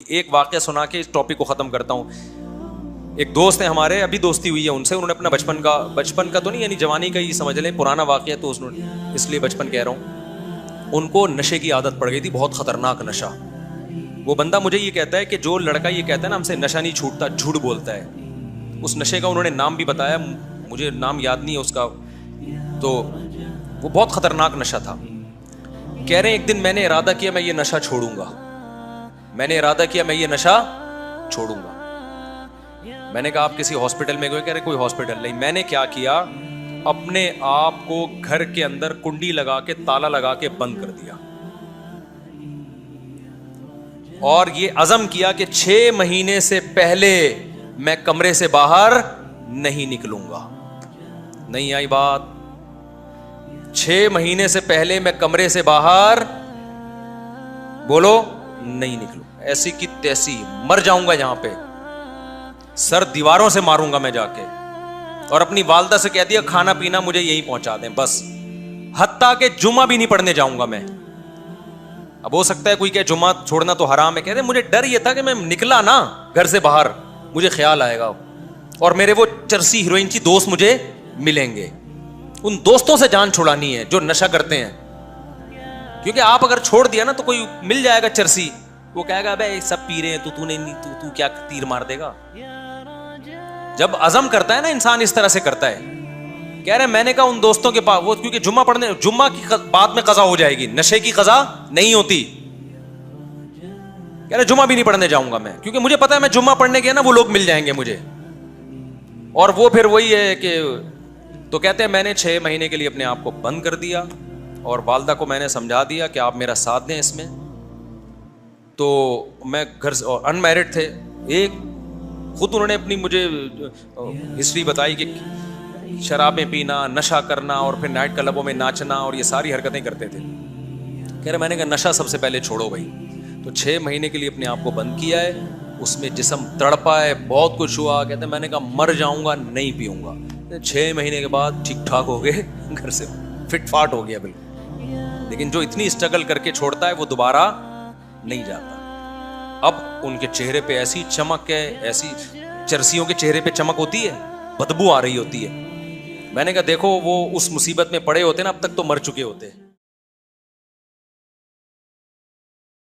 एक वाकया सुना के इस टॉपिक को ख़त्म करता हूँ। एक दोस्त है हमारे, अभी दोस्ती हुई है उनसे। उन्होंने अपना बचपन का तो नहीं, यानी जवानी का ही समझ लें, पुराना वाकया तो उसने, इसलिए बचपन कह रहा हूँ। उनको नशे की आदत पड़ गई थी, बहुत ख़तरनाक नशा। वो बंदा मुझे ये कहता है कि जो लड़का ये कहता है ना हमसे नशा नहीं छूटता, झूठ बोलता है। उस नशे का उन्होंने नाम भी बताया, मुझे नाम याद नहीं है उसका, तो वो बहुत ख़तरनाक नशा था। कह रहे हैं एक दिन मैंने इरादा किया मैं ये नशा छोड़ूंगा, मैंने इरादा किया मैं ये नशा छोड़ूंगा। मैंने कहा आप किसी हॉस्पिटल में गए? कह रहे कोई हॉस्पिटल नहीं। मैंने क्या किया, अपने आप को घर के अंदर कुंडी लगा के ताला लगा के बंद कर दिया और ये अज़म किया कि 6 महीने से पहले मैं कमरे से बाहर नहीं निकलूंगा। नहीं आई बात? 6 महीने से पहले मैं कमरे से बाहर, बोलो, नहीं निकलूं। ऐसी की तैसी मर जाऊंगा यहां पे, सर दीवारों से मारूंगा मैं जाके। और अपनी वालदा से कह दिया खाना पीना मुझे यहीं पहुंचा दें बस, हत्ता के जुम्मा भी नहीं पढ़ने जाऊंगा मैं। अब हो सकता है कोई कहे जुम्मा छोड़ना तो हराम है। कहते मुझे डर ये था कि मैं निकला ना घर से बाहर, मुझे ख्याल आएगा और मेरे वो चरसी हीरोइनची दोस्त मुझे मिलेंगे। उन दोस्तों से जान छुड़ानी है जो नशा करते हैं, क्योंकि आप अगर छोड़ दिया ना तो कोई मिल जाएगा चरसी, वो कहेगा अबे सब पी रहे हैं तू नहीं, तू क्या तीर मार देगा। जब अज़म करता है ना इंसान, इस तरह से करता है। कह रहे मैंने कहा उन दोस्तों के पास, वो क्योंकि जुम्मा की बाद में कज़ा हो जाएगी, नशे की कज़ा नहीं होती। कह रहे जुम्मा भी नहीं पढ़ने जाऊंगा मैं, क्योंकि मुझे पता है मैं जुम्मा पढ़ने गया ना वो लोग मिल जाएंगे मुझे। और वो फिर वही है कि, तो कहते हैं मैंने 6 महीने के लिए अपने आप को बंद कर दिया और वालदा को मैंने समझा दिया कि आप मेरा साथ दें इसमें। तो मैं घर से, और अनमैरिड थे, एक खुद उन्होंने अपनी मुझे हिस्ट्री बताई कि शराबें पीना, नशा करना और फिर नाइट क्लबों में नाचना और ये सारी हरकतें करते थे। कह रहे मैंने कहा नशा सबसे पहले छोड़ो भाई। तो 6 महीने के लिए अपने आप को बंद किया है, उसमें जिस्म तड़पा है, बहुत कुछ हुआ। कहते मैंने कहा मर जाऊंगा नहीं पीऊंगा। 6 महीने के बाद ठीक ठाक हो गए, घर से फिट फाट हो गया बिल्कुल। लेकिन जो इतनी स्ट्रगल करके छोड़ता है वो दोबारा नहीं जाता। अब उनके चेहरे पे ऐसी चमक है, ऐसी चरसियों के चेहरे पे चमक होती है, बदबू आ रही होती है। मैंने कहा देखो वो उस मुसीबत में पड़े होते ना, अब तक तो मर चुके होते।